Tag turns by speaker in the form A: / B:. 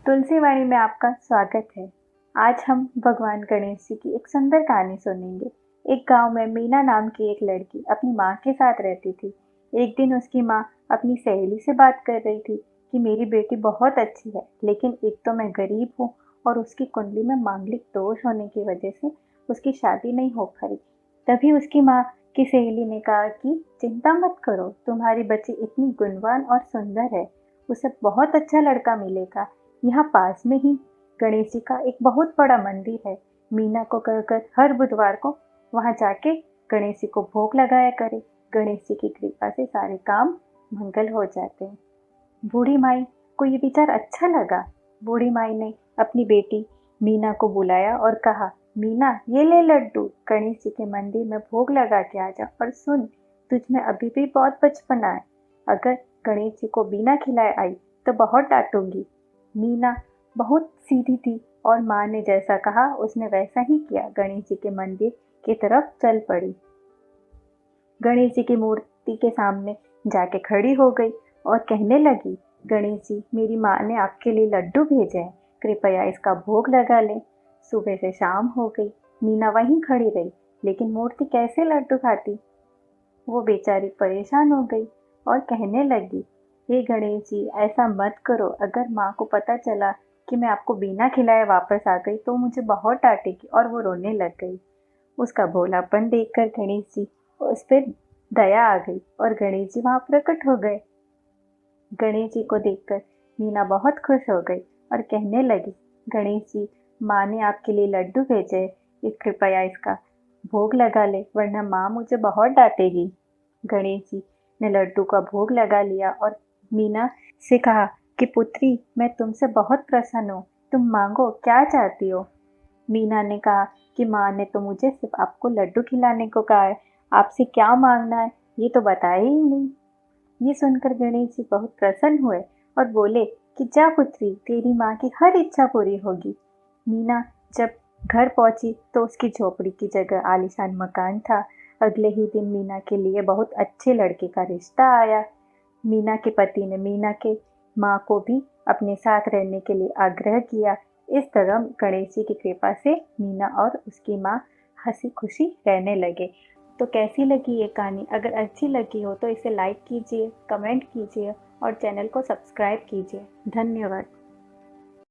A: तुलसीवाणी में आपका स्वागत है। आज हम भगवान गणेश जी की एक सुंदर कहानी सुनेंगे। एक गांव में मीना नाम की एक लड़की अपनी माँ के साथ रहती थी। एक दिन उसकी माँ अपनी सहेली से बात कर रही थी कि मेरी बेटी बहुत अच्छी है, लेकिन एक तो मैं गरीब हूँ और उसकी कुंडली में मांगलिक दोष होने की वजह से उसकी शादी नहीं हो पाई। तभी उसकी माँ की सहेली ने कहा कि चिंता मत करो, तुम्हारी बच्ची इतनी गुणवान और सुंदर है, उसे बहुत अच्छा लड़का मिलेगा। यहाँ पास में ही गणेश जी का एक बहुत बड़ा मंदिर है। मीना को कहकर हर बुधवार को वहां जाके गणेश जी को भोग लगाया करे। गणेश जी की कृपा से सारे काम मंगल हो जाते हैं। बूढ़ी माई को ये विचार अच्छा लगा। बूढ़ी माई ने अपनी बेटी मीना को बुलाया और कहा, मीना ये ले लड्डू, गणेश जी के मंदिर में भोग लगा के आ जा। और सुन, तुझ में अभी भी बहुत बचपना है, अगर गणेश जी को बिना खिलाए आई तो बहुत डांटूंगी। मीना बहुत सीधी थी और माँ ने जैसा कहा उसने वैसा ही किया। गणेश जी के मंदिर की तरफ चल पड़ी। गणेश जी की मूर्ति के सामने जाके खड़ी हो गई और कहने लगी, गणेश जी, मेरी माँ ने आपके लिए लड्डू भेजे हैं, कृपया इसका भोग लगा लें। सुबह से शाम हो गई, मीना वहीं खड़ी रही, लेकिन मूर्ति कैसे लड्डू खाती। वो बेचारी परेशान हो गई और कहने लगी, हे गणेश जी, ऐसा मत करो, अगर माँ को पता चला कि मैं आपको बिना खिलाए वापस आ गई तो मुझे बहुत डांटेगी। और वो रोने लग गई। उसका भोलापन देखकर गणेश जी उस पर दया आ गई और गणेश जी वहां प्रकट हो गए। गणेश जी को देखकर मीना बहुत खुश हो गई और कहने लगी, गणेश जी, माँ ने आपके लिए लड्डू भेजे, कृपया इसका भोग लगा ले, वरना माँ मुझे बहुत डांटेगी। गणेश जी ने लड्डू का भोग लगा लिया और मीना से कहा कि पुत्री, मैं तुमसे बहुत प्रसन्न हूँ, तुम मांगो, क्या चाहती हो। मीना ने कहा कि माँ ने तो मुझे सिर्फ आपको लड्डू खिलाने को कहा है, आपसे क्या मांगना है ये तो बताया ही नहीं। ये सुनकर गणेश जी बहुत प्रसन्न हुए और बोले कि जा पुत्री, तेरी माँ की हर इच्छा पूरी होगी। मीना जब घर पहुंची तो उसकी झोपड़ी की जगह आलीशान मकान था। अगले ही दिन मीना के लिए बहुत अच्छे लड़के का रिश्ता आया। मीना के पति ने मीना के माँ को भी अपने साथ रहने के लिए आग्रह किया। इस तरह गणेश जी की कृपा से मीना और उसकी माँ हंसी खुशी रहने लगे। तो कैसी लगी ये कहानी? अगर अच्छी लगी हो तो इसे लाइक कीजिए, कमेंट कीजिए और चैनल को सब्सक्राइब कीजिए। धन्यवाद।